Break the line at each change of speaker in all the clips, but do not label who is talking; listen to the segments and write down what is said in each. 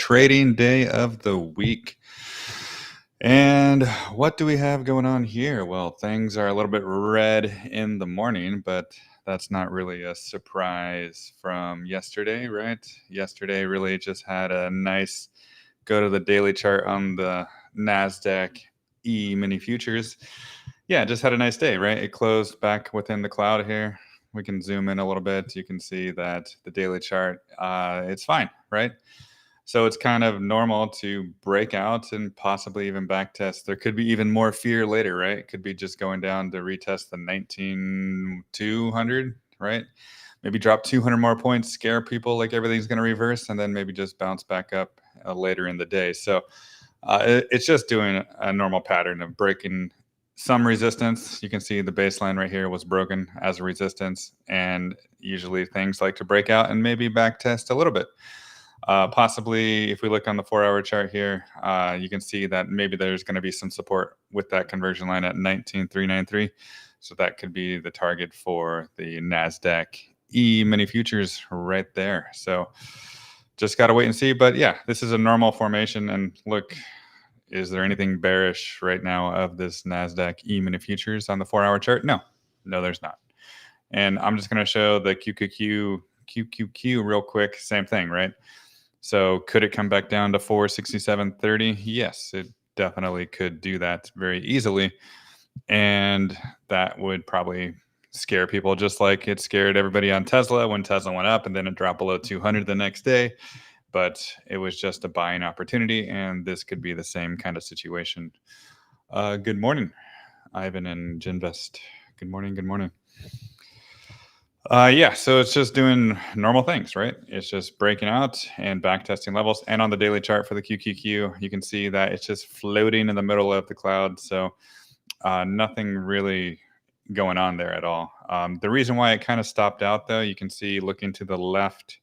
trading day of the week. And what do we have going on here? Well, things are a little bit red in the morning, but that's not really a surprise from yesterday, right? Yesterday really just had a nice go to the daily chart on the Nasdaq mini futures. Yeah, just had a nice day, right? It closed back within the cloud here. We can zoom in a little bit. You can see that the daily chart, it's fine, right? So it's kind of normal to break out and possibly even back test. There could be even more fear later, right? It could be just going down to retest the 19,200, right? Maybe drop 200 more points, scare people like everything's going to reverse, and then maybe just bounce back up later in the day. So it's just doing a normal pattern of breaking some resistance. You can see the baseline right here was broken as a resistance, and usually things like to break out and maybe back test a little bit. Possibly, if we look on the 4-hour chart here, you can see that maybe there's going to be some support with that conversion line at 19,393. So that could be the target for the NASDAQ mini futures right there. So just got to wait and see. But yeah, this is a normal formation. And look, is there anything bearish right now of this NASDAQ mini futures on the 4-hour chart? No, there's not. And I'm just going to show the QQQ real quick. Same thing, right? So could it come back down to 467.30? Yes, it definitely could do that very easily. And that would probably scare people, just like it scared everybody on Tesla when Tesla went up and then it dropped below 200 the next day. But it was just a buying opportunity, and this could be the same kind of situation. Good morning, Ivan and Ginvest. Good morning. Good morning. Yeah, so it's just doing normal things, right? It's just breaking out and back testing levels. And on the daily chart for the QQQ, you can see that it's just floating in the middle of the cloud. So nothing really going on there at all. The reason why it kind of stopped out, though, you can see looking to the left,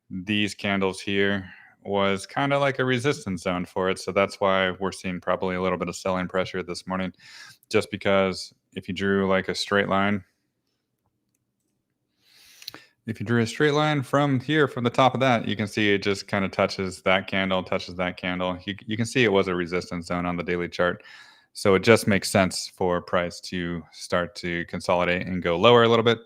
these candles here was kind of like a resistance zone for it. So that's why we're seeing probably a little bit of selling pressure this morning, just because if you drew like a straight line, from here, from the top of that, you can see it just kind of touches that candle, You can see it was a resistance zone on the daily chart. So it just makes sense for price to start to consolidate and go lower a little bit.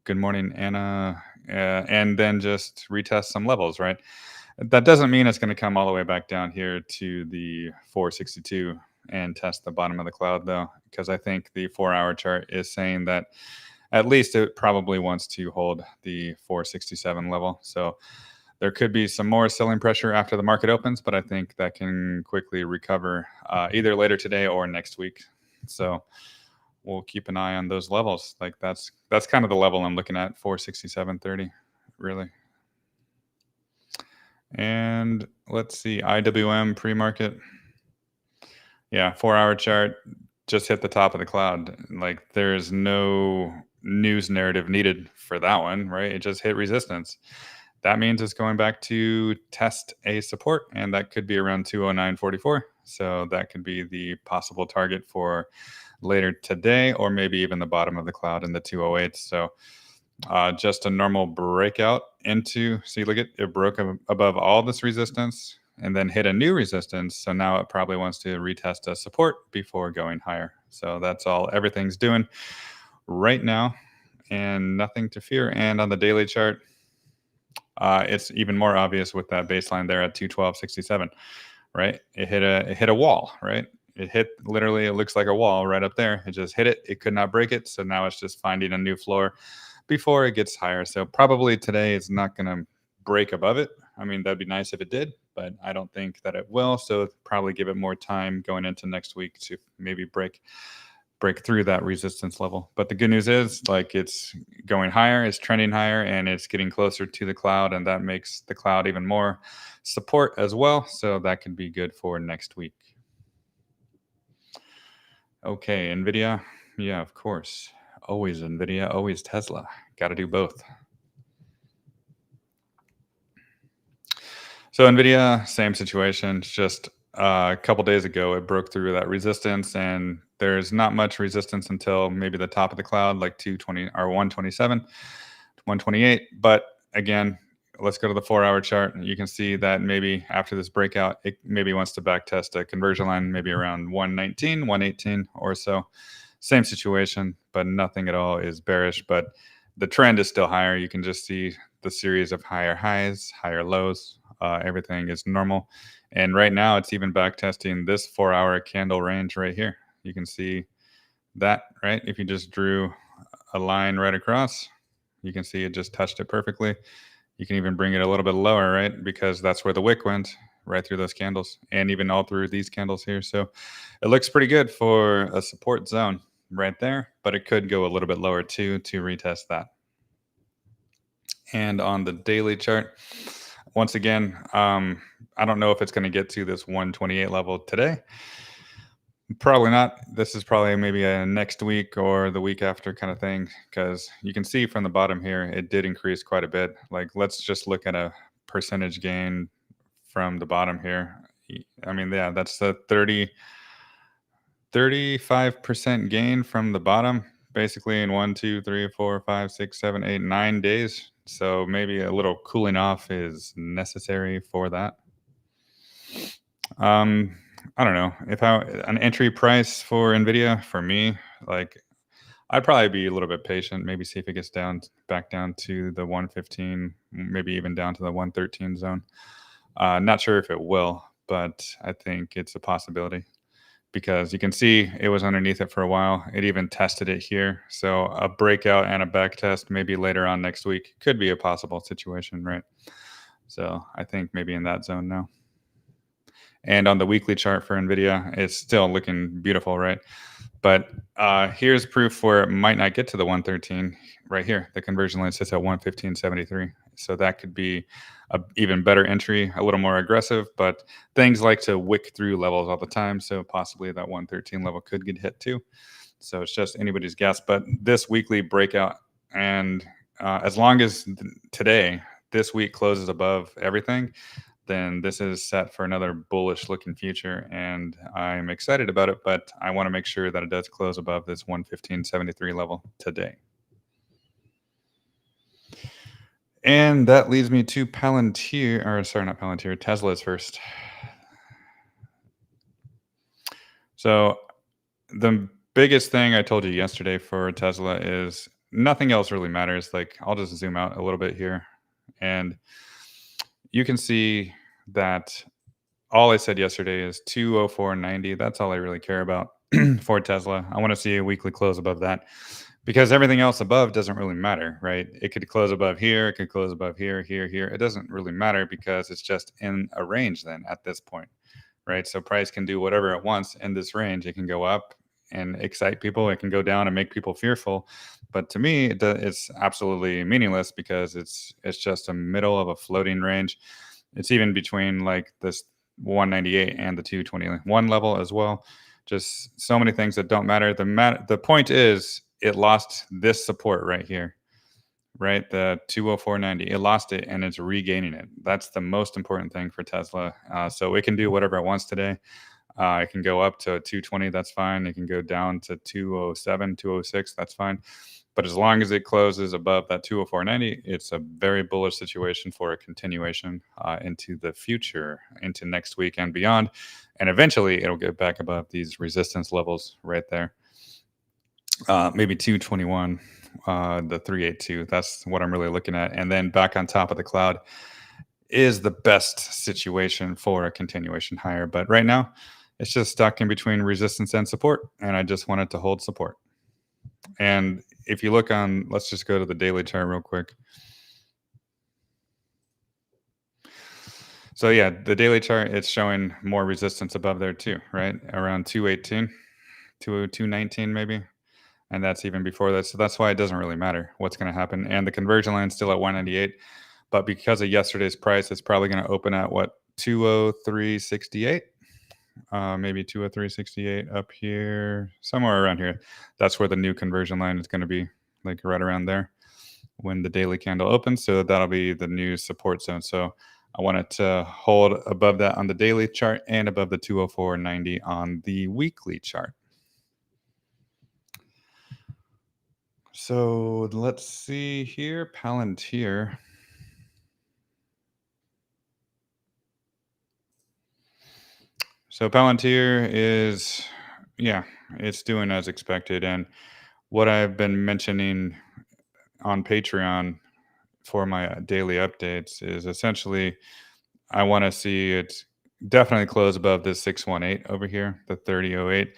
Good morning, Anna. And then just retest some levels, right? That doesn't mean it's going to come all the way back down here to the 462 and test the bottom of the cloud, though, because I think the 4-hour chart is saying that at least it probably wants to hold the 467 level. So there could be some more selling pressure after the market opens, but I think that can quickly recover either later today or next week. So we'll keep an eye on those levels. Like that's kind of the level I'm looking at, 467.30, really. And let's see, IWM pre-market. Yeah, 4-hour chart just hit the top of the cloud. Like there's no news narrative needed for that one, right? It just hit resistance. That means it's going back to test a support, and that could be around 209.44. So that could be the possible target for later today, or maybe even the bottom of the cloud in the 208. So just a normal breakout into, see, look at it broke above all this resistance and then hit a new resistance. So now it probably wants to retest a support before going higher. So that's all everything's doing right now, and nothing to fear. And on the daily chart, it's even more obvious with that baseline there at 212.67, right? It hit a wall, right? It hit literally, it looks like a wall right up there. It just hit it. It could not break it. So now it's just finding a new floor before it gets higher. So probably today it's not going to break above it. I mean, that'd be nice if it did, but I don't think that it will. So probably give it more time going into next week to maybe break through that resistance level. But the good news is, like, it's going higher, it's trending higher, and it's getting closer to the cloud, and that makes the cloud even more support as well. So that could be good for next week. Okay, NVIDIA. Yeah, of course. Always NVIDIA, always Tesla. Got to do both. So NVIDIA, same situation. Just a couple days ago, it broke through that resistance, and there's not much resistance until maybe the top of the cloud, like 220 or 127, 128. But again, let's go to the 4-hour chart. You can see that maybe after this breakout, it maybe wants to back test a conversion line, maybe around 119, 118 or so. Same situation, but nothing at all is bearish. But the trend is still higher. You can just see the series of higher highs, higher lows. Everything is normal. And right now, it's even back testing this 4-hour candle range right here. You can see that, right? If you just drew a line right across, you can see it just touched it perfectly. You can even bring it a little bit lower, right? Because that's where the wick went, right through those candles, and even all through these candles here. So it looks pretty good for a support zone right there, but it could go a little bit lower too to retest that. And on the daily chart, once again, I don't know if it's going to get to this 128 level today. Probably not. This is probably maybe a next week or the week after kind of thing, because you can see from the bottom here, it did increase quite a bit. Like, let's just look at a percentage gain from the bottom here. I mean, yeah, that's a 35% gain from the bottom, basically in 1, 2, 3, 4, 5, 6, 7, 8, 9 days. So maybe a little cooling off is necessary for that. I don't know if an entry price for NVIDIA for me, like I'd probably be a little bit patient, maybe see if it gets back down to the 115, maybe even down to the 113 zone. Not sure if it will, but I think it's a possibility because you can see it was underneath it for a while. It even tested it here. So a breakout and a back test maybe later on next week could be a possible situation, right? So I think maybe in that zone now. And on the weekly chart for NVIDIA, it's still looking beautiful, right? But here's proof where it might not get to the 113 right here. The conversion line sits at 115.73. So that could be a even better entry, a little more aggressive, but things like to wick through levels all the time. So possibly that 113 level could get hit too. So it's just anybody's guess. But this weekly breakout, and as long as today, this week closes above everything, then this is set for another bullish looking future. And I'm excited about it, but I want to make sure that it does close above this 115.73 level today. And that leads me to Palantir, or sorry, not Palantir, Tesla's first. So the biggest thing I told you yesterday for Tesla is nothing else really matters. Like, I'll just zoom out a little bit here, and you can see that all I said yesterday is 204.90. That's all I really care about for Tesla. I want to see a weekly close above that because everything else above doesn't really matter, right? It could close above here. It could close above here, here, here. It doesn't really matter because it's just in a range then at this point, right? So price can do whatever it wants in this range. It can go up and excite people. It can go down and make people fearful. But to me, it's absolutely meaningless because it's just a middle of a floating range. It's even between like this 198 and the 221 level as well. Just so many things that don't matter. The point is it lost this support right here, right? The 204.90. It lost it and it's regaining it. That's the most important thing for Tesla. So it can do whatever it wants today. It can go up to 220. That's fine. It can go down to 207, 206. That's fine. But as long as it closes above that 204.90, it's a very bullish situation for a continuation into the future, into next week and beyond. And eventually, it'll get back above these resistance levels right there. Maybe 221, the 382. That's what I'm really looking at. And then back on top of the cloud is the best situation for a continuation higher. But right now, it's just stuck in between resistance and support. And I just wanted to hold support. And if you look on, let's just go to the daily chart real quick. So yeah, the daily chart, it's showing more resistance above there too, right? Around 218, 219 maybe. And that's even before that. So that's why it doesn't really matter what's going to happen. And the conversion line is still at 198. But because of yesterday's price, it's probably going to open at what, 203.68? Maybe 203.68 up here, somewhere around here. That's where the new conversion line is going to be, like right around there when the daily candle opens. So that'll be the new support zone. So I wanted to hold above that on the daily chart and above the 204.90 on the weekly chart. So let's see here, Palantir. So Palantir is, yeah, it's doing as expected. And what I've been mentioning on Patreon for my daily updates is essentially I want to see it definitely close above this 618 over here, the 3008.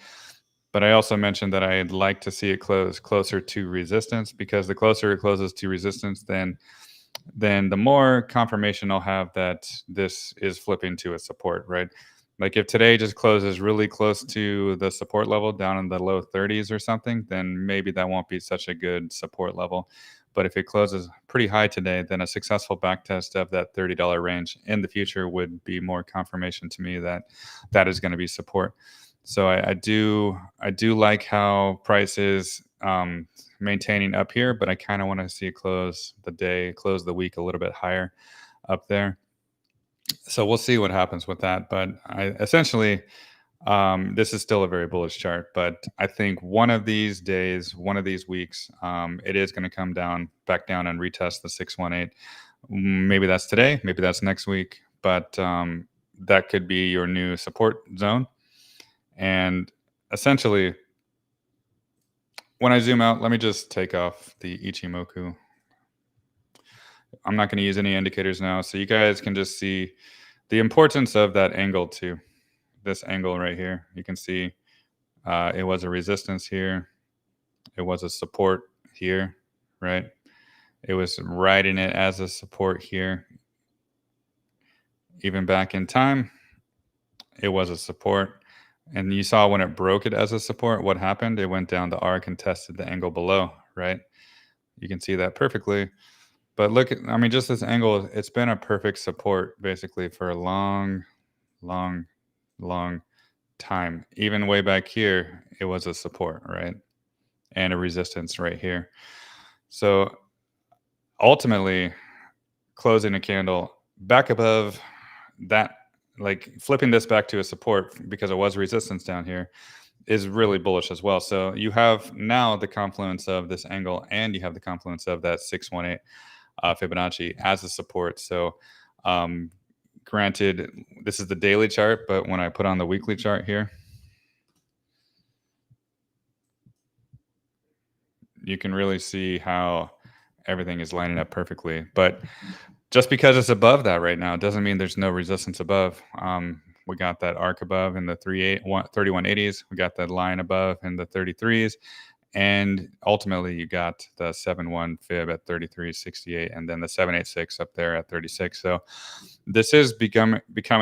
But I also mentioned that I'd like to see it close closer to resistance, because the closer it closes to resistance, then the more confirmation I'll have that this is flipping to a support, right? Like if today just closes really close to the support level down in the low 30s or something, then maybe that won't be such a good support level. But if it closes pretty high today, then a successful backtest of that $30 range in the future would be more confirmation to me that that is going to be support. So I do like how price is maintaining up here, but I kind of want to see it close the week a little bit higher up there. So we'll see what happens with that. But I essentially, this is still a very bullish chart. But I think one of these days, one of these weeks, it is going to come down, back down, and retest the 618. Maybe that's today, maybe that's next week, but that could be your new support zone. And essentially, when I zoom out, let me just take off the Ichimoku. I'm not going to use any indicators now, so you guys can just see the importance of that angle too. This angle right here, you can see it was a resistance here. It was a support here, right? It was riding it as a support here. Even back in time, it was a support. And you saw when it broke it as a support, what happened? It went down the arc and tested the angle below, right? You can see that perfectly. But look, I mean, just this angle, it's been a perfect support basically for a long, long, long time. Even way back here, it was a support, right? And a resistance right here. So ultimately, closing a candle back above that, like flipping this back to a support because it was resistance down here, is really bullish as well. So you have now the confluence of this angle, and you have the confluence of that 618 Fibonacci as a support. So granted, this is the daily chart, but when I put on the weekly chart here, you can really see how everything is lining up perfectly. But just because it's above that right now doesn't mean there's no resistance above. We got that arc above in the 3180s. We got that line above in the 33s. And ultimately, you got the 7-1 fib at 33.68, and then the 786 up there at 36. So this is becoming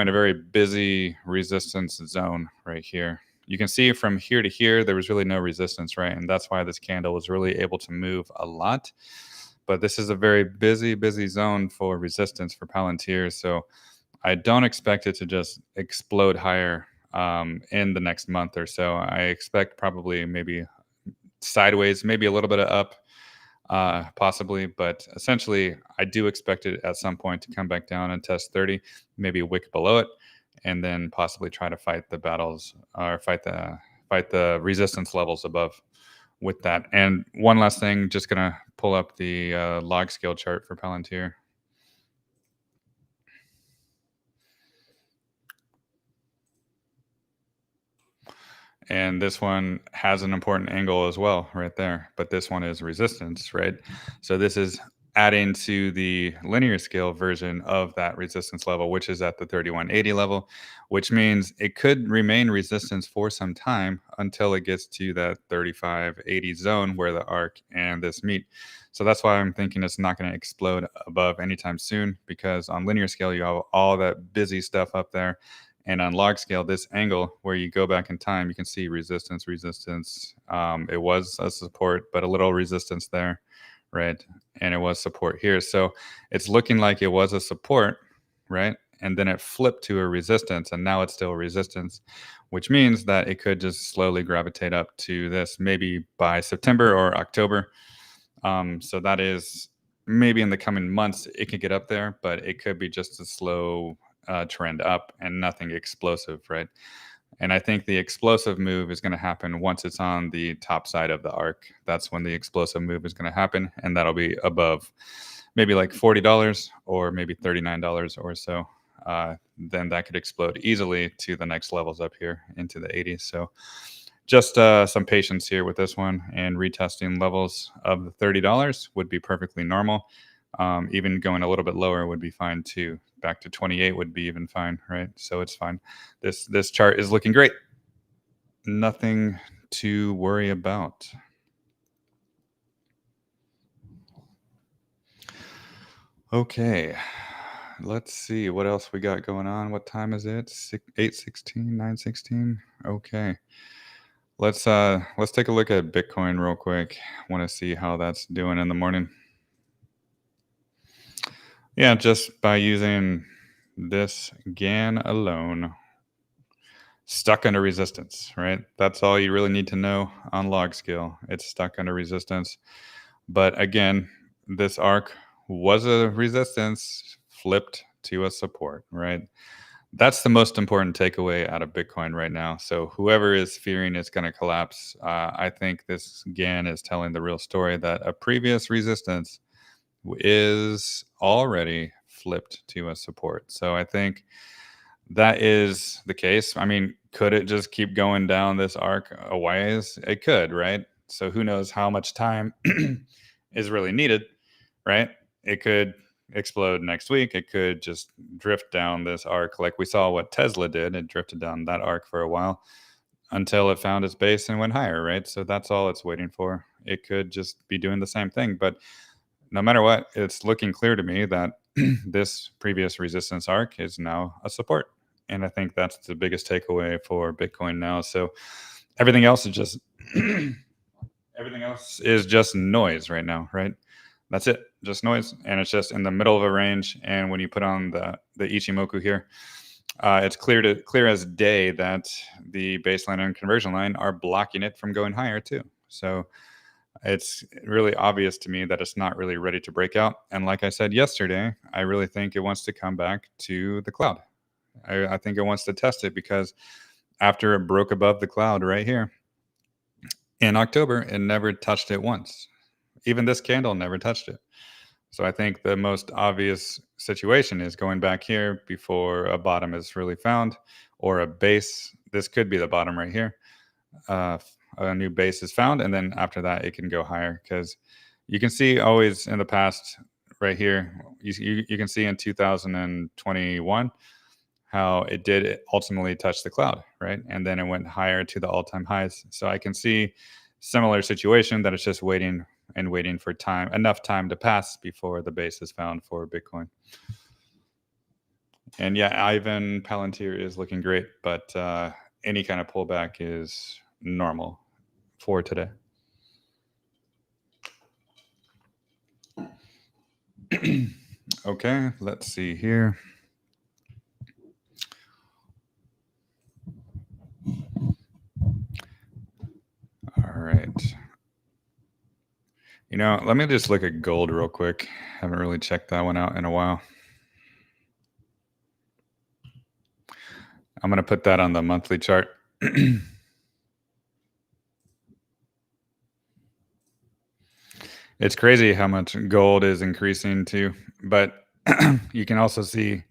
a very busy resistance zone right here. You can see from here to here, there was really no resistance, right? And that's why this candle was really able to move a lot. But this is a very busy zone for resistance for Palantir. So I don't expect it to just explode higher in the next month or so. I expect probably maybe sideways, maybe a little bit of up, possibly. But essentially, I do expect it at some point to come back down and test 30, maybe a wick below it, and then possibly try to fight the battles or fight the resistance levels above with that. And one last thing, just gonna pull up the log scale chart for Palantir. And this one has an important angle as well right there, but this one is resistance, right? So this is adding to the linear scale version of that resistance level, which is at the 3180 level, which means it could remain resistance for some time until it gets to that 3580 zone where the arc and this meet. So that's why I'm thinking it's not going to explode above anytime soon, because on linear scale, you have all that busy stuff up there. And on log scale, this angle where you go back in time, you can see resistance. It was a support, but a little resistance there, right? And it was support here. So it's looking like it was a support, right? And then it flipped to a resistance, and now it's still resistance, which means that it could just slowly gravitate up to this maybe by September or October. So that is maybe in the coming months, it could get up there, but it could be just a slow trend up and nothing explosive, right? And I think the explosive move is going to happen once it's on the top side of the arc. That's when the explosive move is going to happen, and that'll be above maybe like $40 or maybe $39 or so. then that could explode easily to the next levels up here into the 80s. So just some patience here with this one, and retesting levels of the $30 would be perfectly normal. Even going a little bit lower would be fine too. Back to 28 would be even fine, right? So it's fine. This chart is looking great. Nothing to worry about. Okay, let's see what else we got going on. What time is it? 8:16, 9:16. Okay. Let's take a look at Bitcoin real quick. Want to see how that's doing in the morning. Yeah, just by using this GAN alone, stuck under resistance, right? That's all you really need to know on log scale. It's stuck under resistance. But again, this arc was a resistance flipped to a support, right? That's the most important takeaway out of Bitcoin right now. So whoever is fearing it's going to collapse, I think this GAN is telling the real story that a previous resistance is already flipped to a support. So I think that is the case. I mean, could it just keep going down this arc a ways? It could, right? So who knows how much time is really needed, right? It could explode next week. It could just drift down this arc like we saw what Tesla did. It drifted down that arc for a while until it found its base and went higher, right? So that's all it's waiting for. It could just be doing the same thing. But no matter what, it's looking clear to me that this previous resistance arc is now a support. And I think that's the biggest takeaway for Bitcoin now. So everything else is just everything else is just noise right now, right? That's it, just noise, and it's just in the middle of a range. And when you put on the Ichimoku here, it's clear as day that the baseline and conversion line are blocking it from going higher too. So it's really obvious to me that it's not really ready to break out. And like I said yesterday, I really think it wants to come back to the cloud. I think it wants to test it because after it broke above the cloud right here in October, it never touched it once. Even this candle never touched it. So I think the most obvious situation is going back here before a bottom is really found, or a base. This could be the bottom right here. A new base is found, and then after that it can go higher, because you can see always in the past right here, you can see in 2021 how it did ultimately touch the cloud, right? And then it went higher to the all-time highs. So I can see similar situation, that it's just waiting and waiting for enough time to pass before the base is found for Bitcoin. And yeah, Ivan Palantir is looking great, but any kind of pullback is normal for today. Okay, let's see here. All right. You know, let me just look at gold real quick. Haven't really checked that one out in a while. I'm going to put that on the monthly chart. It's crazy how much gold is increasing too, but you can also see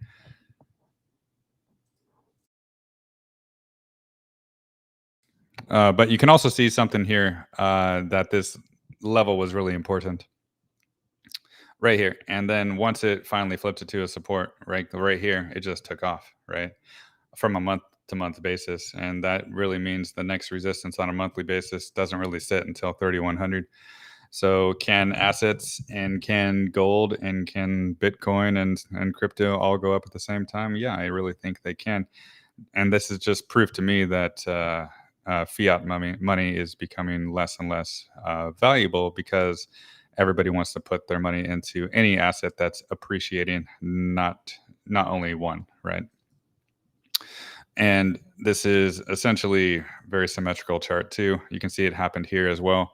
something here, that this level was really important right here. And then once it finally flipped it to a support, right here, it just took off, right? From a month to month basis. And that really means the next resistance on a monthly basis doesn't really sit until 3,100. So can assets and can gold and can Bitcoin and crypto all go up at the same time? Yeah, I really think they can. And this is just proof to me that fiat money is becoming less and less valuable, because everybody wants to put their money into any asset that's appreciating, not only one, right? And this is essentially very symmetrical chart too. You can see it happened here as well.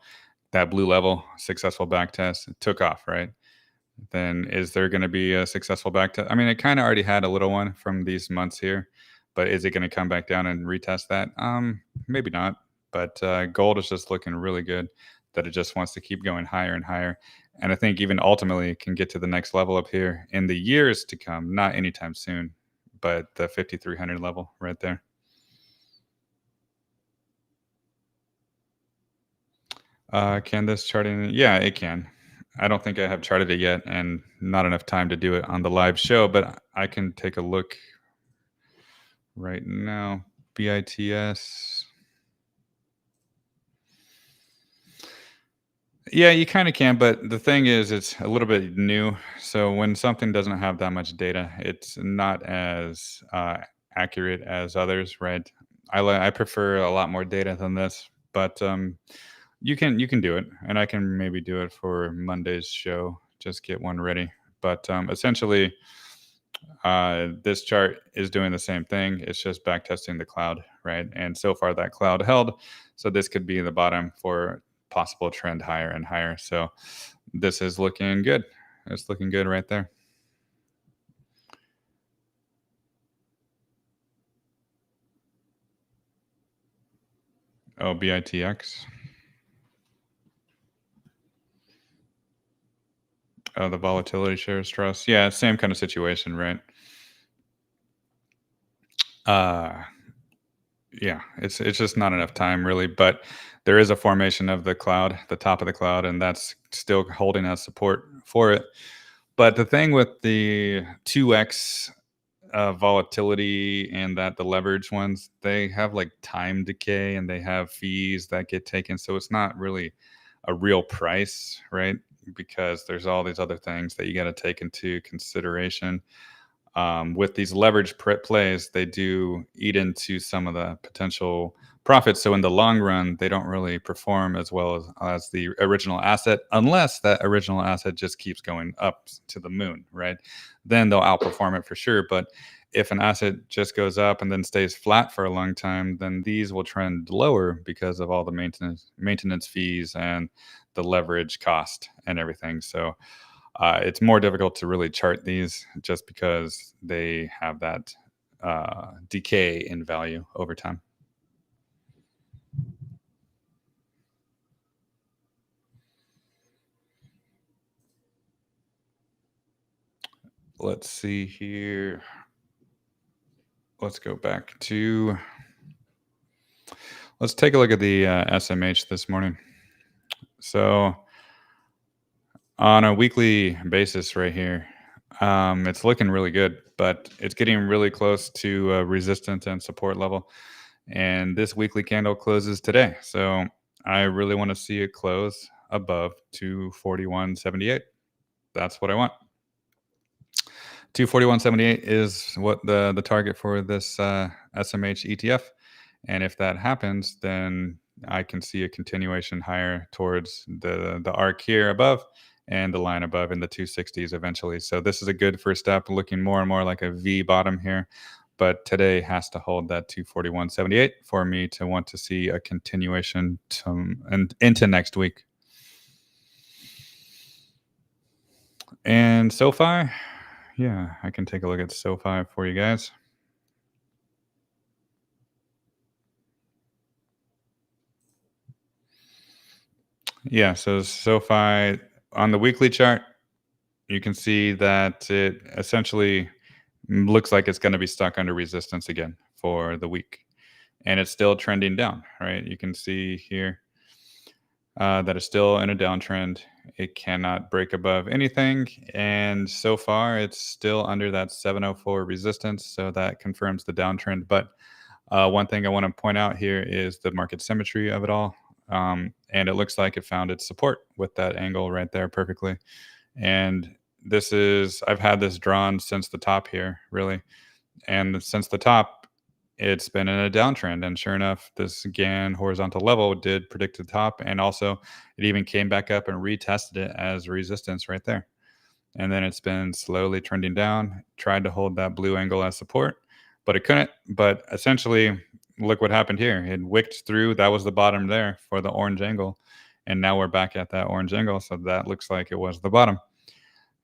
That blue level, successful back test, it took off, right? Then is there going to be a successful back test? I mean, it kind of already had a little one from these months here, but is it going to come back down and retest that? Maybe not. But gold is just looking really good, that it just wants to keep going higher and higher. And I think even ultimately it can get to the next level up here in the years to come, not anytime soon, but the 5,300 level right there. Can this chart in? Yeah, it can. I don't think I have charted it yet, and not enough time to do it on the live show, but I can take a look right now. BITS. Yeah, you kind of can, but the thing is, it's a little bit new. So when something doesn't have that much data, it's not as accurate as others, right? I prefer a lot more data than this, but you can do it, and I can maybe do it for Monday's show. Just get one ready. But essentially, this chart is doing the same thing. It's just back testing the cloud, right? And so far that cloud held. So this could be the bottom for possible trend higher and higher. So this is looking good. It's looking good right there. Oh, BITX. Oh, the volatility shares trust. Yeah, same kind of situation, right? Uh yeah, it's just not enough time really, but there is a formation of the cloud, the top of the cloud, and that's still holding us support for it. But the thing with the 2x volatility and that the leverage ones, they have like time decay and they have fees that get taken. So it's not really a real price, right? Because there's all these other things that you got to take into consideration. With these leverage plays, they do eat into some of the potential profits. So in the long run, they don't really perform as well as the original asset, unless that original asset just keeps going up to the moon, right? Then they'll outperform it for sure. But if an asset just goes up and then stays flat for a long time, then these will trend lower because of all the maintenance fees and the leverage cost and everything. So it's more difficult to really chart these just because they have that decay in value over time. Let's see here. Let's go back to, let's take a look at the SMH this morning. So on a weekly basis right here, it's looking really good, but it's getting really close to resistance and support level. And this weekly candle closes today. So I really want to see it close above 241.78. That's what I want. 241.78 is what the target for this SMH ETF. And if that happens, then I can see a continuation higher towards the arc here above and the line above in the 260s eventually. So this is a good first step, looking more and more like a V bottom here. But today has to hold that 241.78 for me to want to see a continuation and into next week. And SOFI, yeah, I can take a look at SOFI for you guys. Yeah, so SOFI on the weekly chart, you can see that it essentially looks like it's going to be stuck under resistance again for the week. And it's still trending down, right? You can see here that it's still in a downtrend. It cannot break above anything. And so far, it's still under that 704 resistance. So that confirms the downtrend. But one thing I want to point out here is the market symmetry of it all. And it looks like it found its support with that angle right there perfectly. And this is, I've had this drawn since the top here, really. And since the top, it's been in a downtrend. And sure enough, this GAN horizontal level did predict the top. And also, it even came back up and retested it as resistance right there. And then it's been slowly trending down, tried to hold that blue angle as support, but it couldn't. But essentially, look what happened here. It wicked through. That was the bottom there for the orange angle. And now we're back at that orange angle. So that looks like it was the bottom.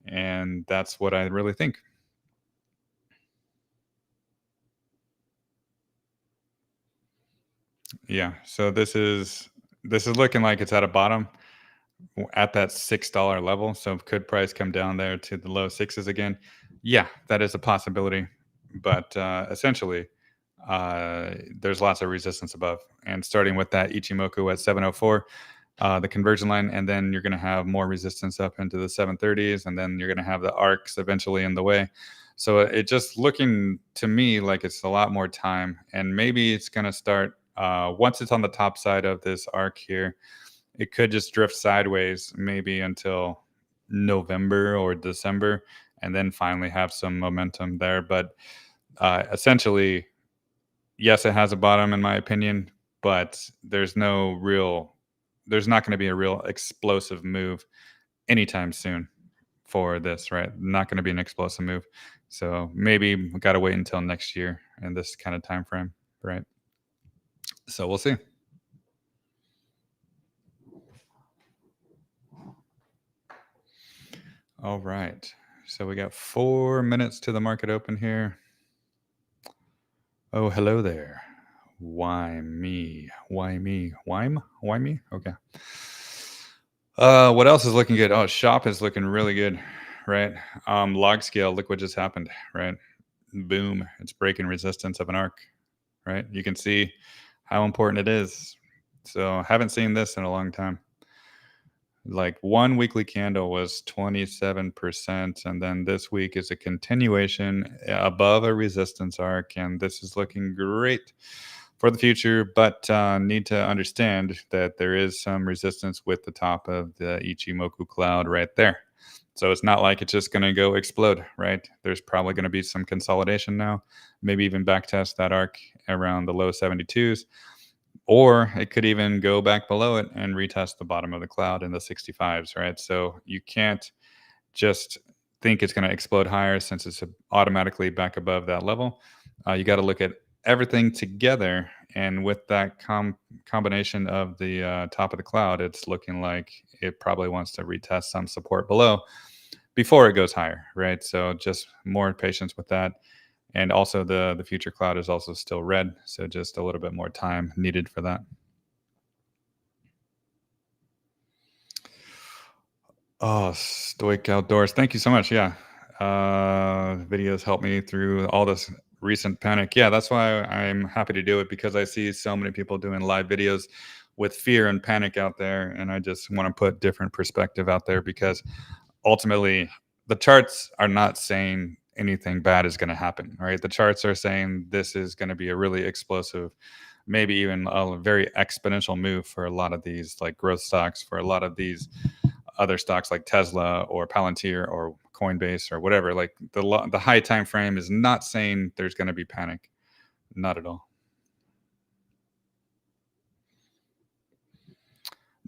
And that's what I really think. Yeah. So this is looking like it's at a bottom at that $6 level. So could price come down there to the low sixes again? Yeah, that is a possibility. But essentially, there's lots of resistance above. And starting with that Ichimoku at 704, the conversion line, and then you're going to have more resistance up into the 730s, and then you're going to have the arcs eventually in the way. So it just looking to me like it's a lot more time, and maybe it's going to start once it's on the top side of this arc here. It could just drift sideways maybe until November or December, and then finally have some momentum there. But essentially, yes, it has a bottom in my opinion, but there's not going to be a real explosive move anytime soon for this, right? Not going to be an explosive move. So maybe we got to wait until next year in this kind of time frame, right? So we'll see. All right. So we got 4 minutes to the market open here. Oh, hello there. Why me? Why me? Why me? Okay. What else is looking good? Oh, shop is looking really good, right? Log scale, look what just happened, right? Boom, it's breaking resistance of an arc, right? You can see how important it is. So haven't seen this in a long time. Like one weekly candle was 27%, and then this week is a continuation above a resistance arc, and this is looking great for the future, but need to understand that there is some resistance with the top of the Ichimoku cloud right there. So it's not like it's just going to go explode, right? There's probably going to be some consolidation now, maybe even backtest that arc around the low 72s, or it could even go back below it and retest the bottom of the cloud in the 65s, right? So you can't just think it's going to explode higher since it's automatically back above that level. You got to look at everything together, and with that combination of the top of the cloud, it's looking like it probably wants to retest some support below before it goes higher, right? So just more patience with that. And also the future cloud is also still red, so just a little bit more time needed for that. Oh, Stoic Outdoors. Thank you so much. Yeah. Videos help me through all this recent panic. Yeah, that's why I'm happy to do it, because I see so many people doing live videos with fear and panic out there. And I just want to put different perspective out there, because ultimately the charts are not saying anything bad is going to happen, right? The charts are saying this is going to be a really explosive, maybe even a very exponential move for a lot of these like growth stocks, for a lot of these other stocks like Tesla or Palantir or Coinbase or whatever. Like the high time frame is not saying there's going to be panic, not at all.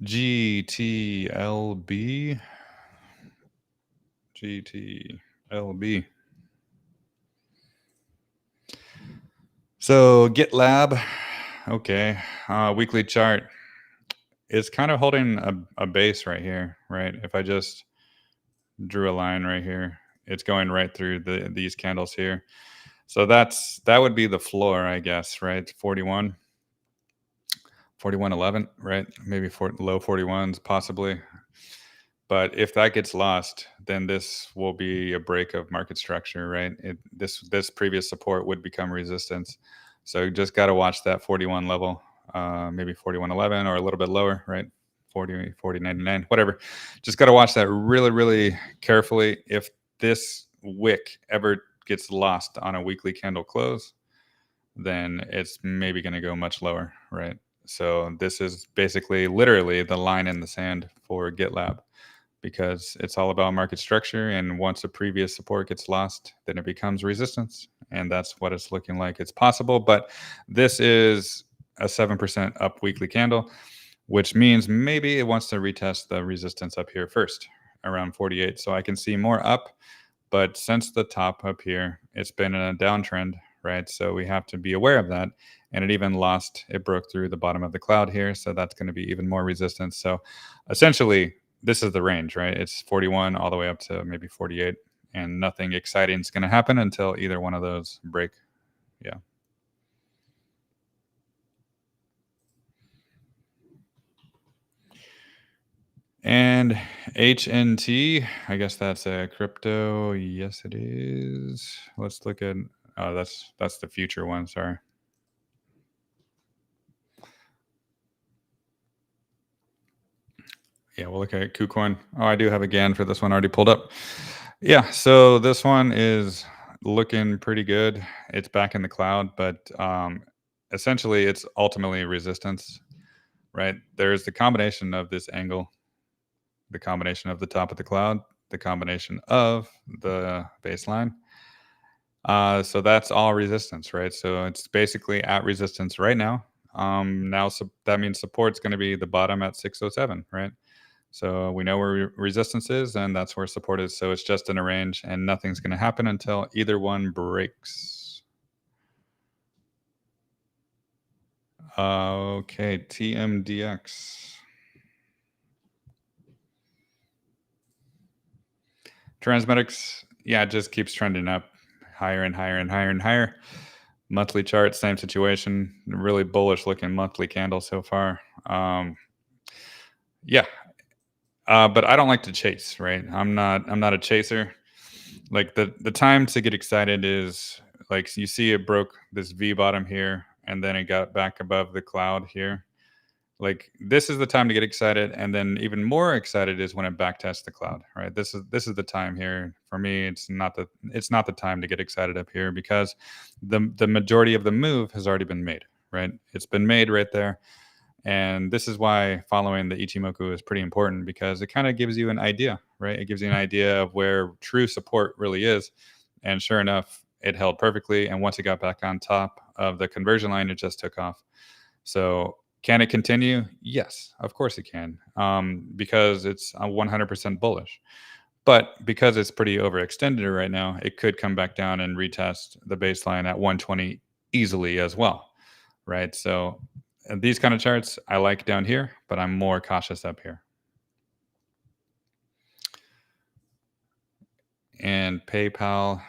GTLB, GTLB. So GitLab, okay, weekly chart is kind of holding a base right here, right? If I just drew a line right here, it's going right through these candles here. So that would be the floor, I guess, right? 41.11, right? Maybe low 41s possibly. But if that gets lost, then this will be a break of market structure, right? This previous support would become resistance. So you just got to watch that 41 level, maybe 41.11 or a little bit lower, right? 40.99, whatever. Just got to watch that really, really carefully. If this wick ever gets lost on a weekly candle close, then it's maybe going to go much lower, right? So this is basically literally the line in the sand for GitLab, because it's all about market structure. And once a previous support gets lost, then it becomes resistance. And that's what it's looking like. It's possible, but this is a 7% up weekly candle, which means maybe it wants to retest the resistance up here first around 48. So I can see more up, but since the top up here, it's been in a downtrend, right? So we have to be aware of that. And it broke through the bottom of the cloud here. So that's going to be even more resistance. So essentially, this is the range, right? It's 41 all the way up to maybe 48, and nothing exciting is going to happen until either one of those break. Yeah. And HNT, I guess that's a crypto. Yes, it is. Let's look at Oh, that's the future one. Sorry. Yeah, we'll look at KuCoin. Oh, I do have a GAN for this one already pulled up. Yeah, so this one is looking pretty good. It's back in the cloud, but essentially it's ultimately resistance, right? There's the combination of this angle, the combination of the top of the cloud, the combination of the baseline. So that's all resistance, right? So it's basically at resistance right now. Now, so that means support's going to be the bottom at 607, right? So we know where resistance is, and that's where support is. So it's just in a range, and nothing's going to happen until either one breaks. Okay, TMDX. Transmedics, yeah, it just keeps trending up higher and higher and higher and higher. Monthly chart, same situation. Really bullish looking monthly candle so far. Yeah, but I don't like to chase, right? I'm not a chaser. Like the time to get excited is like you see it broke this V bottom here, and then it got back above the cloud here. Like this is the time to get excited, and then even more excited is when it backtests the cloud, right? This is the time here. For me, it's not the time to get excited up here because the majority of the move has already been made, right? It's been made right there. And this is why following the Ichimoku is pretty important because it kind of gives you an idea, right? It gives you an idea of where true support really is. And sure enough, it held perfectly. And once it got back on top of the conversion line, it just took off. So can it continue? Yes, of course it can, because it's 100% bullish. But because it's pretty overextended right now, it could come back down and retest the baseline at 120 easily as well, right? So these kind of charts I like down here, but I'm more cautious up here. And PayPal.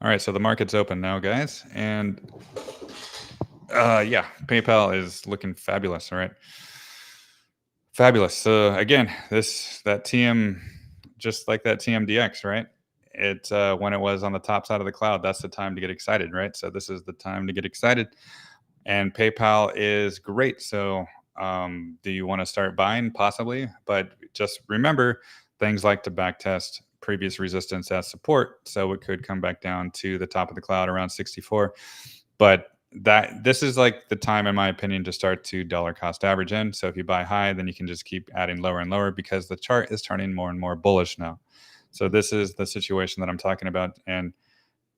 All right, so the market's open now, guys. And yeah, PayPal is looking fabulous, all right? Fabulous. So again, that TM, just like that TMDX, right? It when it was on the top side of the cloud, that's the time to get excited, right? So this is the time to get excited. And PayPal is great. So do you want to start buying? Possibly, but just remember things like to backtest previous resistance as support. So it could come back down to the top of the cloud around 64. But this is like the time, in my opinion, to start to dollar cost average in. So if you buy high, then you can just keep adding lower and lower because the chart is turning more and more bullish now. So this is the situation that I'm talking about. And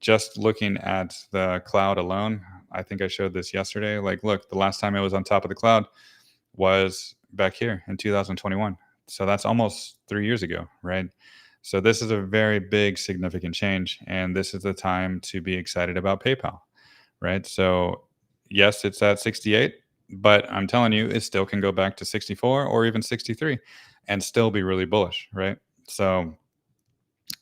just looking at the cloud alone, I think I showed this yesterday. Like, look, the last time it was on top of the cloud was back here in 2021. So that's almost 3 years ago, right? So this is a very big, significant change. And this is the time to be excited about PayPal, right? So yes, it's at 68, but I'm telling you, it still can go back to 64 or even 63 and still be really bullish, right? So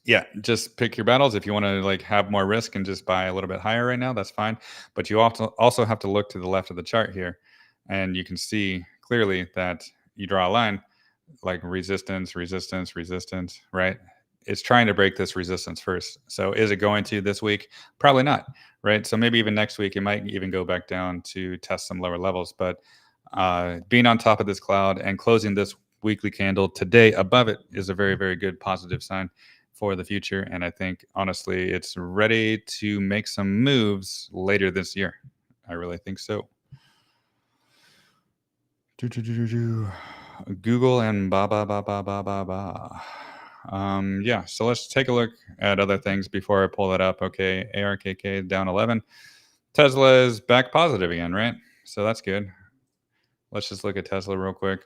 yeah, just pick your battles. If you want to like have more risk and just buy a little bit higher right now, that's fine. But you also have to look to the left of the chart here, and you can see clearly that you draw a line like resistance, resistance, resistance, right? It's trying to break this resistance first. So is it going to this week? Probably not, right? So maybe even next week, it might even go back down to test some lower levels. But being on top of this cloud and closing this weekly candle today above it is a very, very good positive sign for the future. And I think, honestly, it's ready to make some moves later this year. I really think so. Google and yeah, so let's take a look at other things before I pull that up. Okay, ARKK down 11. Tesla is back positive again, right? So that's good. Let's just look at Tesla real quick.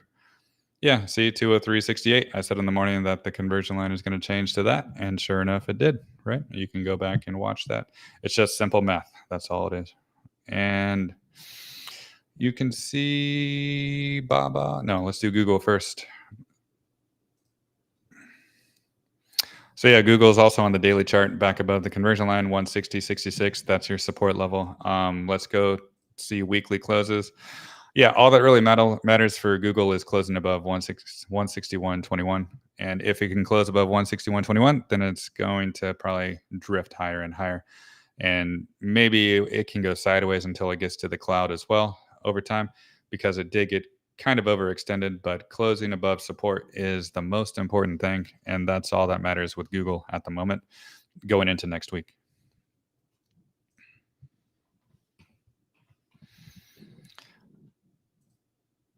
Yeah, see 203.68. I said in the morning that the conversion line is going to change to that, and sure enough, it did, right? You can go back and watch that. It's just simple math. That's all it is. And you can see Baba. No, let's do Google first. So yeah, Google is also on the daily chart back above the conversion line, 160.66. That's your support level. Let's go see weekly closes. Yeah, all that really matters for Google is closing above 161.21. And if it can close above 161.21, then it's going to probably drift higher and higher. And maybe it can go sideways until it gets to the cloud as well over time, because it did get kind of overextended. But closing above support is the most important thing. And that's all that matters with Google at the moment going into next week.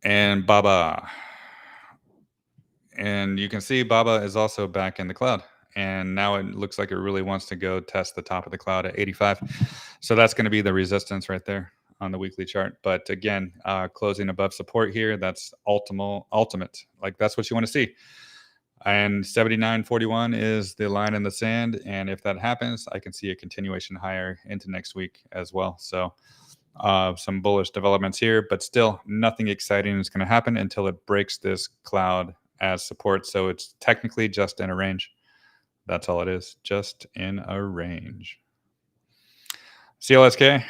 And Baba. And you can see Baba is also back in the cloud. And now it looks like it really wants to go test the top of the cloud at 85. So that's going to be the resistance right there on the weekly chart. But again, closing above support here, that's ultimate. Like that's what you want to see. And 79.41 is the line in the sand. And if that happens, I can see a continuation higher into next week as well. So some bullish developments here, but still nothing exciting is going to happen until it breaks this cloud as support. So it's technically just in a range. That's all it is, just in a range. CLSK,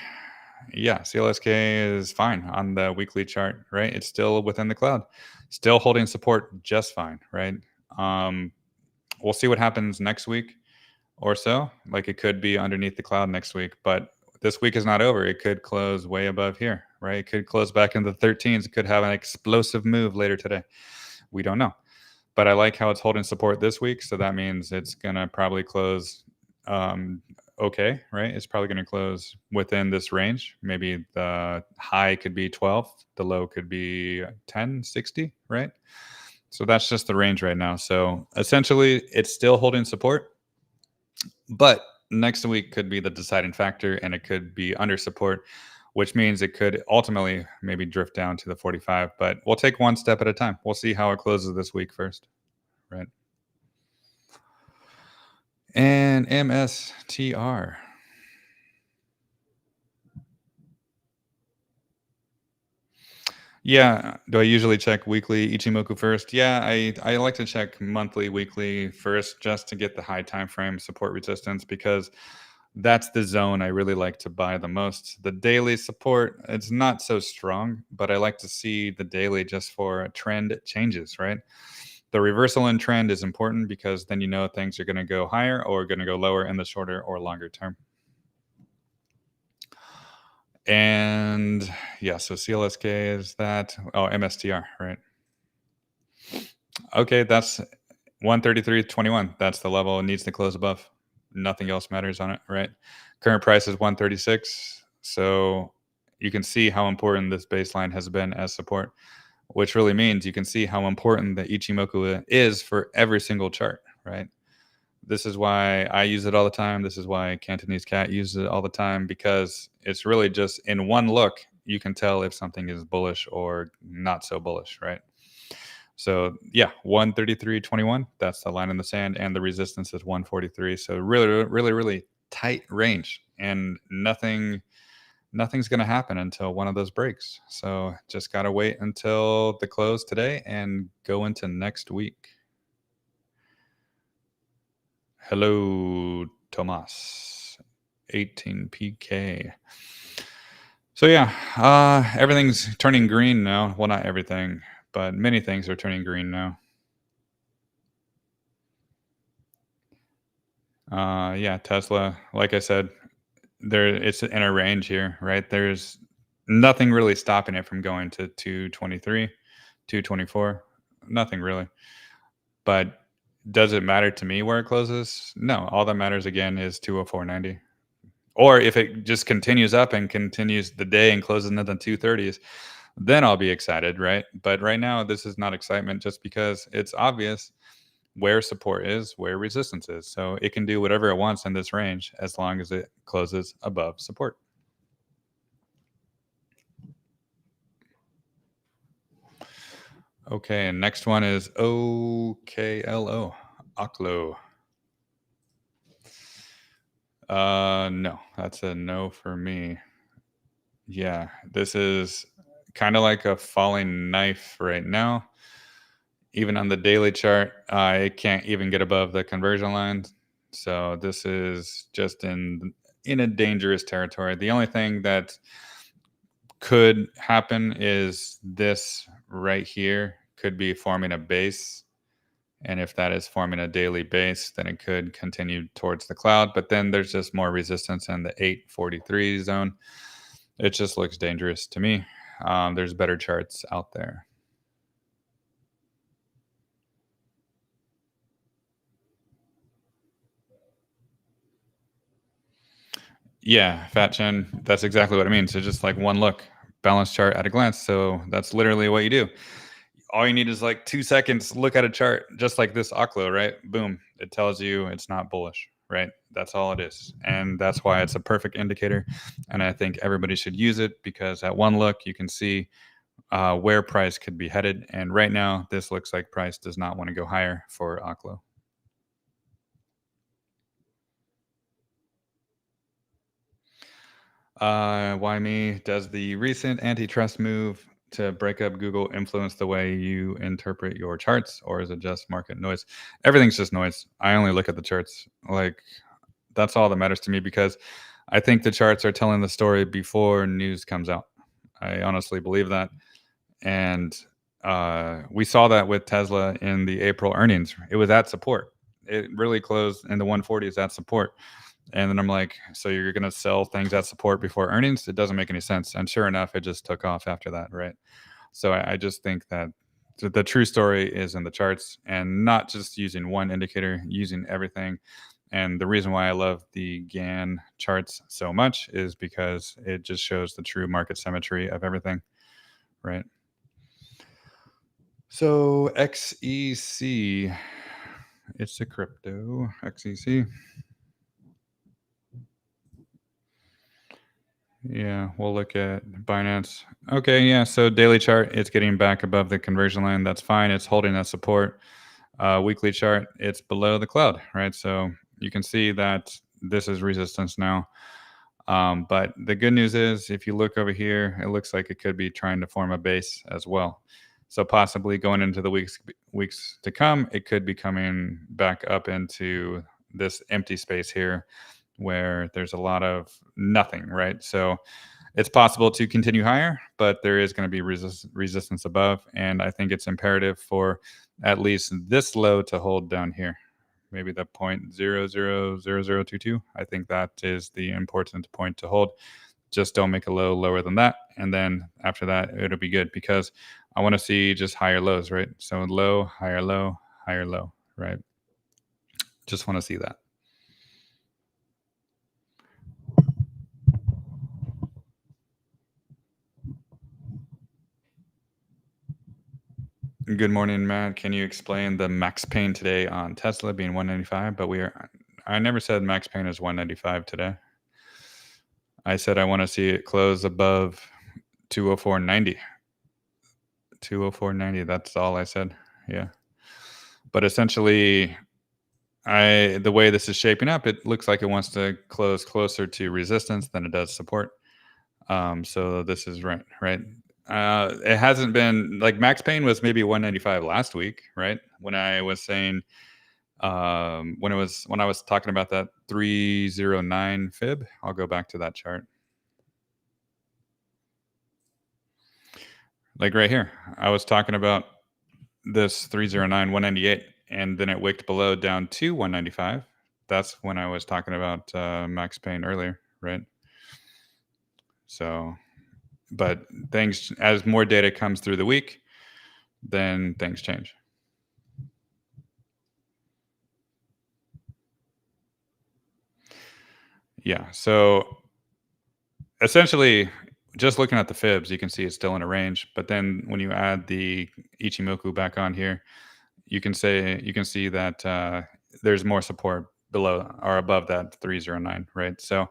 yeah, CLSK is fine on the weekly chart, right? It's still within the cloud, still holding support just fine, right? We'll see what happens next week or so. Like it could be underneath the cloud next week, but this week is not over. It could close way above here, right? It could close back in the 13s. It could have an explosive move later today. We don't know. But I like how it's holding support this week. So that means it's going to probably close okay, right? It's probably going to close within this range. Maybe the high could be 12. The low could be 1060, right? So that's just the range right now. So essentially, it's still holding support. But next week could be the deciding factor, and it could be under support, which means it could ultimately maybe drift down to the 45. But we'll take one step at a time. We'll see how it closes this week first, right? And MSTR. Yeah. Do I usually check weekly Ichimoku first? Yeah, I like to check monthly, weekly first, just to get the high time frame support resistance, because that's the zone I really like to buy the most. The daily support, it's not so strong, but I like to see the daily just for trend changes, right? The reversal in trend is important because then you know things are going to go higher or going to go lower in the shorter or longer term. And yeah, so CLSK is that. Oh, MSTR, right? Okay, that's 133.21. That's the level it needs to close above. Nothing else matters on it, right? Current price is 136. So you can see how important this baseline has been as support, which really means you can see how important the Ichimoku is for every single chart, right? This is why I use it all the time. This is why Cantonese Cat uses it all the time, because it's really just in one look, you can tell if something is bullish or not so bullish, right? So yeah, 133.21, that's the line in the sand, and the resistance is 143. So really tight range, and nothing's going to happen until one of those breaks. So just got to wait until the close today and go into next week. Hello, Tomas, 18PK. So yeah, everything's turning green now. Well, not everything, but many things are turning green now. Yeah, Tesla, like I said, it's in a range here, right? There's nothing really stopping it from going to 223, 224. Nothing really. But does it matter to me where it closes? No. All that matters again is 204.90. Or if it just continues up and continues the day and closes into the 230s, then I'll be excited, right? But right now, this is not excitement, just because it's obvious where support is, where resistance is. So it can do whatever it wants in this range as long as it closes above support. Okay, and next one is OKLO, OKLO. No, that's a no for me. Yeah, this is kind of like a falling knife right now. Even on the daily chart, I can't even get above the conversion line. So this is just in a dangerous territory. The only thing that could happen is this right here could be forming a base. And if that is forming a daily base, then it could continue towards the cloud. But then there's just more resistance in the 843 zone. It just looks dangerous to me. There's better charts out there. Yeah, Fat Chen, that's exactly what it means. It's just like one look, balance chart at a glance. So that's literally what you do. All you need is like 2 seconds, look at a chart, just like this OKLO, right? Boom. It tells you it's not bullish, right? That's all it is. And that's why it's a perfect indicator. And I think everybody should use it because at one look, you can see where price could be headed. And right now, this looks like price does not want to go higher for OKLO. Why me? Does the recent antitrust move to break up Google influence the way you interpret your charts, or is it just market noise? Everything's just noise. I only look at the charts. Like, that's all that matters to me because I think the charts are telling the story before news comes out. I honestly believe that. And we saw that with Tesla in the April earnings. It was at support. It really closed in the 140s at support. And then I'm like, so you're going to sell things at support before earnings? It doesn't make any sense. And sure enough, it just took off after that, right? So I just think that the true story is in the charts and not just using one indicator, using everything. And the reason why I love the GAN charts so much is because it just shows the true market symmetry of everything, right? So XEC, it's a crypto, XEC. Yeah, we'll look at Binance. Okay, yeah, so daily chart, it's getting back above the conversion line. That's fine. It's holding that support. Weekly chart, it's below the cloud, right? So you can see that this is resistance now. But the good news is if you look over here, it looks like it could be trying to form a base as well. So possibly going into the weeks to come, it could be coming back up into this empty space here where there's a lot of nothing, right? So it's possible to continue higher, but there is going to be resistance above. And I think it's imperative for at least this low to hold down here, maybe the 0.000022. I think that is the important point to hold. Just don't make a low lower than that. And then after that, it'll be good because I want to see just higher lows, right? So low, higher low, right? Just want to see that. Good morning, Matt. Can you explain the max pain today on Tesla being 195? But I never said max pain is 195 today. I said I want to see it close above 204.90. 204.90. That's all I said. Yeah. But essentially, the way this is shaping up, it looks like it wants to close closer to resistance than it does support. So this is right. It hasn't been like max pain was maybe 195 last week, right? When I was saying when I was talking about that 309 fib. I'll go back to that chart. Like right here, I was talking about this 309 198, and then it wicked below down to 195. That's when I was talking about max pain earlier, right? So, but things as more data comes through the week, then things change. Yeah. So essentially, just looking at the fibs, you can see it's still in a range. But then when you add the Ichimoku back on here, you can see that there's more support below or above that 309, right? So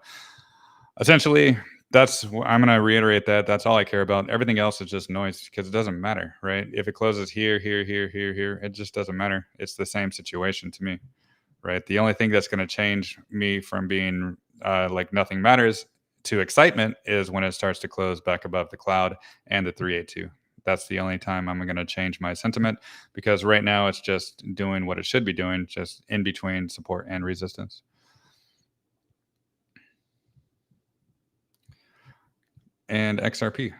essentially, I'm going to reiterate that. That's all I care about. Everything else is just noise because it doesn't matter, right? If it closes here, it just doesn't matter. It's the same situation to me, right? The only thing that's going to change me from being like nothing matters to excitement is when it starts to close back above the cloud and the 382. That's the only time I'm going to change my sentiment because right now it's just doing what it should be doing, just in between support and resistance. and XRP.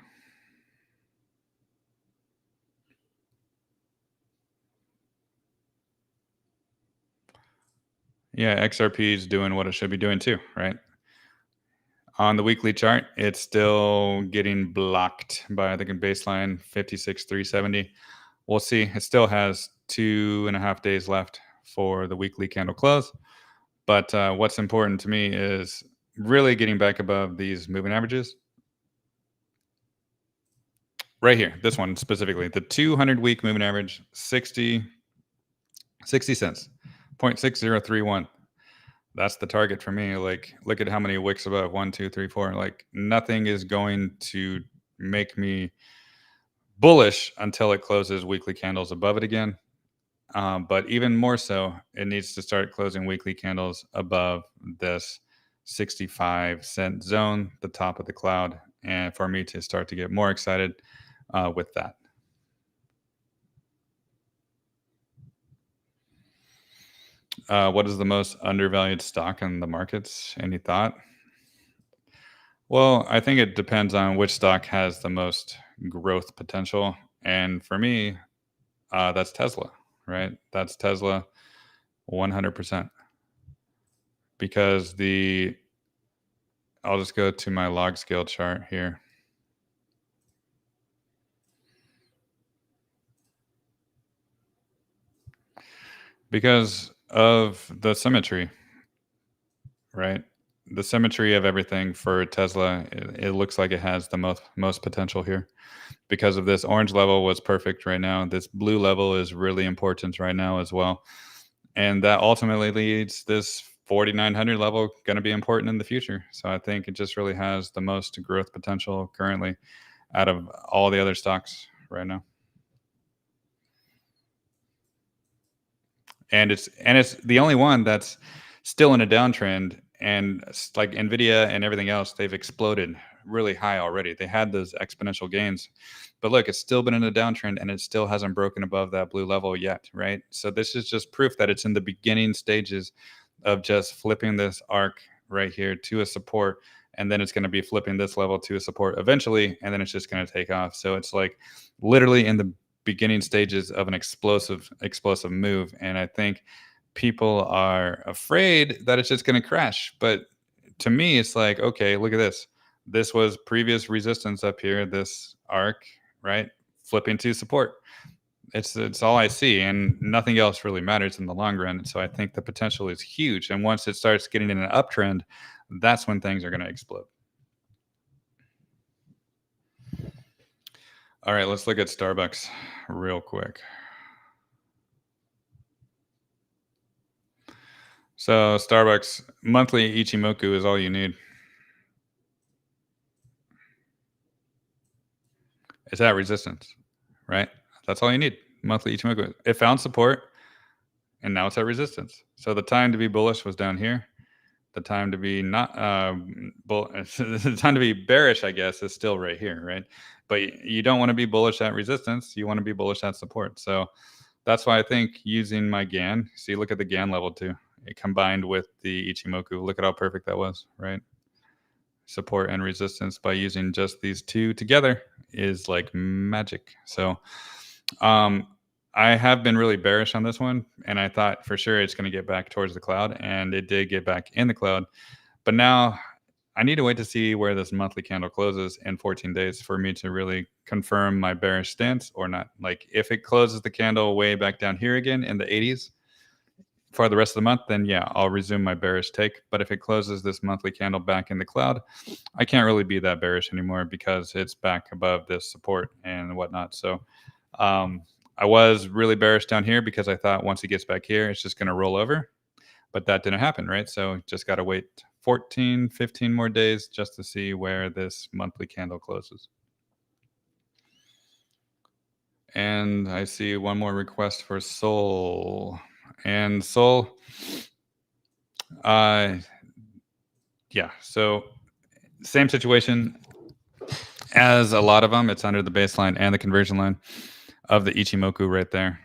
Yeah, XRP is doing what it should be doing too, right? On the weekly chart, it's still getting blocked by, I think, a baseline 56,370. We'll see. It still has 2.5 days left for the weekly candle close. But what's important to me is really getting back above these moving averages. Right here, this one specifically, the 200-week moving average, 60 cents, 0.6031. That's the target for me. Like, look at how many wicks above, 1, 2, 3, 4. Like, nothing is going to make me bullish until it closes weekly candles above it again. But even more so, it needs to start closing weekly candles above this 65-cent zone, the top of the cloud, and for me to start to get more excited with that. What is the most undervalued stock in the markets? Any thought? Well, I think it depends on which stock has the most growth potential. And for me, that's Tesla, right? That's Tesla 100%. Because I'll just go to my log scale chart here. Because of the symmetry, right? The symmetry of everything for Tesla, it looks like it has the most potential here. Because of this orange level was perfect right now. This blue level is really important right now as well. And that ultimately leads this 4,900 level going to be important in the future. So I think it just really has the most growth potential currently out of all the other stocks right now. And it's the only one that's still in a downtrend. And like NVIDIA and everything else, they've exploded really high already. They had those exponential gains, but look, it's still been in a downtrend and it still hasn't broken above that blue level yet, right? So this is just proof that it's in the beginning stages of just flipping this arc right here to a support, and then it's going to be flipping this level to a support eventually, and then it's just going to take off. So it's like literally in the beginning stages of an explosive move, and I think people are afraid that it's just going to crash. But to me, it's like, okay, look at this. This was previous resistance up here, this arc, right? Flipping to support. It's all I see, and nothing else really matters in the long run. So I think the potential is huge. And once it starts getting in an uptrend, that's when things are going to explode. All right, let's look at Starbucks real quick. So Starbucks monthly Ichimoku is all you need. It's at resistance, right? That's all you need. Monthly Ichimoku. It found support, and now it's at resistance. So the time to be bullish was down here. The time to be not the time to be bearish, I guess, is still right here, right? But you don't want to be bullish at resistance. You want to be bullish at support. So that's why I think using my GAN. See, look at the GAN level too. It combined with the Ichimoku. Look at how perfect that was, right? Support and resistance by using just these two together is like magic. So I have been really bearish on this one, and I thought for sure it's going to get back towards the cloud, and it did get back in the cloud. But now I need to wait to see where this monthly candle closes in 14 days for me to really confirm my bearish stance or not. Like if it closes the candle way back down here again in the 80s for the rest of the month, then yeah, I'll resume my bearish take. But if it closes this monthly candle back in the cloud, I can't really be that bearish anymore because it's back above this support and whatnot. So I was really bearish down here because I thought once it gets back here, it's just going to roll over. But that didn't happen, right? So just got to wait 14, 15 more days just to see where this monthly candle closes. And I see one more request for Sol. And Sol, yeah, so same situation as a lot of them. It's under the baseline and the conversion line of the Ichimoku right there.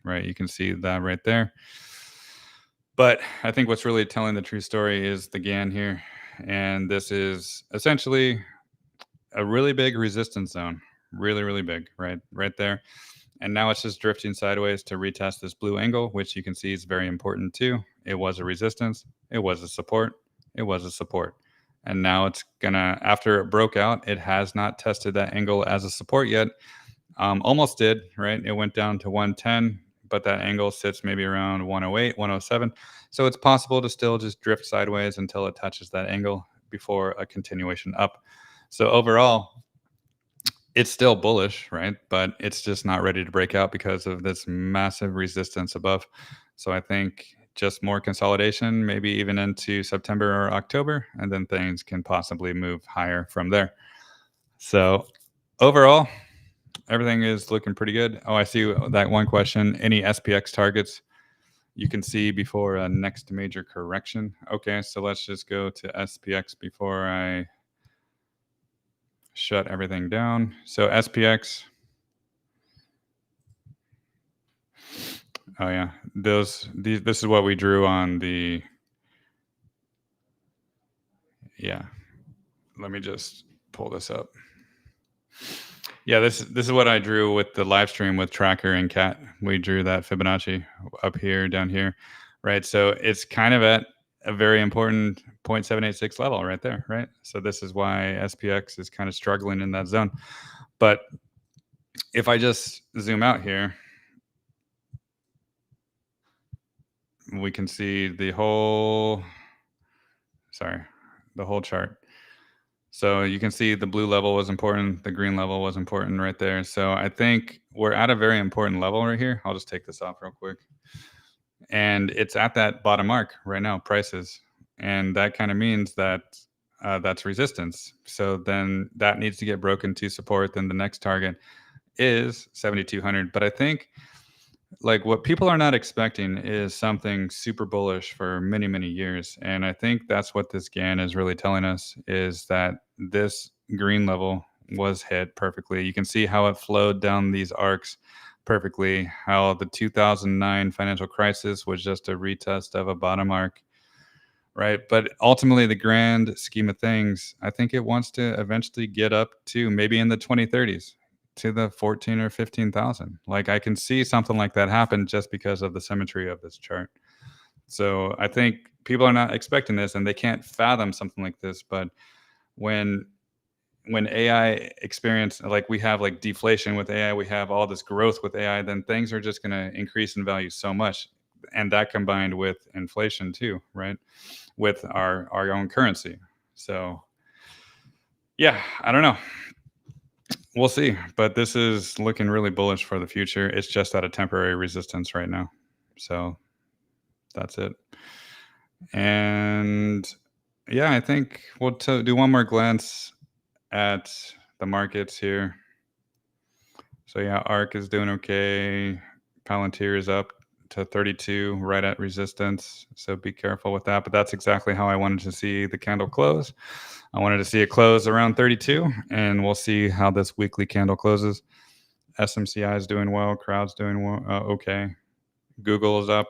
Right, you can see that right there. But I think what's really telling the true story is the GAN here. and this is essentially a really big resistance zone, really big, right there. And now it's just drifting sideways to retest this blue angle, which you can see is very important too. It was a resistance, it was a support, it was a support. And now it's gonna, after it broke out, it has not tested that angle as a support yet. Almost did, right? It went down to 110, but that angle sits maybe around 108, 107. So it's possible to still just drift sideways until it touches that angle before a continuation up. So overall, it's still bullish, right? But it's just not ready to break out because of this massive resistance above. So I think just more consolidation, maybe even into September or October, and then things can possibly move higher from there. So overall, everything is looking pretty good. Oh, I see that one question. Any SPX targets you can see before a next major correction? Okay, so let's just go to SPX before I shut everything down. So SPX. Oh yeah, this is what we drew on the. Yeah, let me just pull this up. Yeah, this is what I drew with the live stream with Tracker and Cat. We drew that Fibonacci up here, down here, right? So it's kind of at a very important 0.786 level right there, right? So this is why SPX is kind of struggling in that zone. But if I just zoom out here, we can see the whole chart. So you can see the blue level was important, the green level was important right there. So I think we're at a very important level right here. I'll just take this off real quick. And it's at that bottom mark right now, prices. And that kind of means that that's resistance. So then that needs to get broken to support. Then the next target is 7,200. But I think like what people are not expecting is something super bullish for many years, and I think that's what this GAN is really telling us, is that this green level was hit perfectly. You can see how it flowed down these arcs perfectly, how the 2009 financial crisis was just a retest of a bottom arc, right? But ultimately, the grand scheme of things, I think it wants to eventually get up to maybe in the 2030s to the 14 or 15,000. Like I can see something like that happen just because of the symmetry of this chart. So I think people are not expecting this and they can't fathom something like this. But when AI experience, like we have like deflation with AI, we have all this growth with AI, then things are just going to increase in value so much. And that combined with inflation too, right? With our own currency. So yeah, I don't know. We'll see, but this is looking really bullish for the future. It's just at a temporary resistance right now. So that's it. And yeah, I think we'll do one more glance at the markets here. So yeah, ARK is doing okay. Palantir is up to 32, right at resistance. So be careful with that. But that's exactly how I wanted to see the candle close. I wanted to see it close around 32, and we'll see how this weekly candle closes. SMCI is doing well. Crowd's doing well. Okay. Google is up.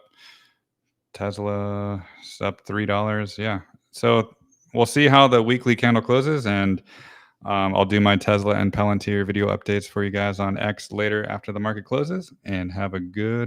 Tesla is up $3. Yeah. So we'll see how the weekly candle closes, and I'll do my Tesla and Palantir video updates for you guys on X later after the market closes, and have a good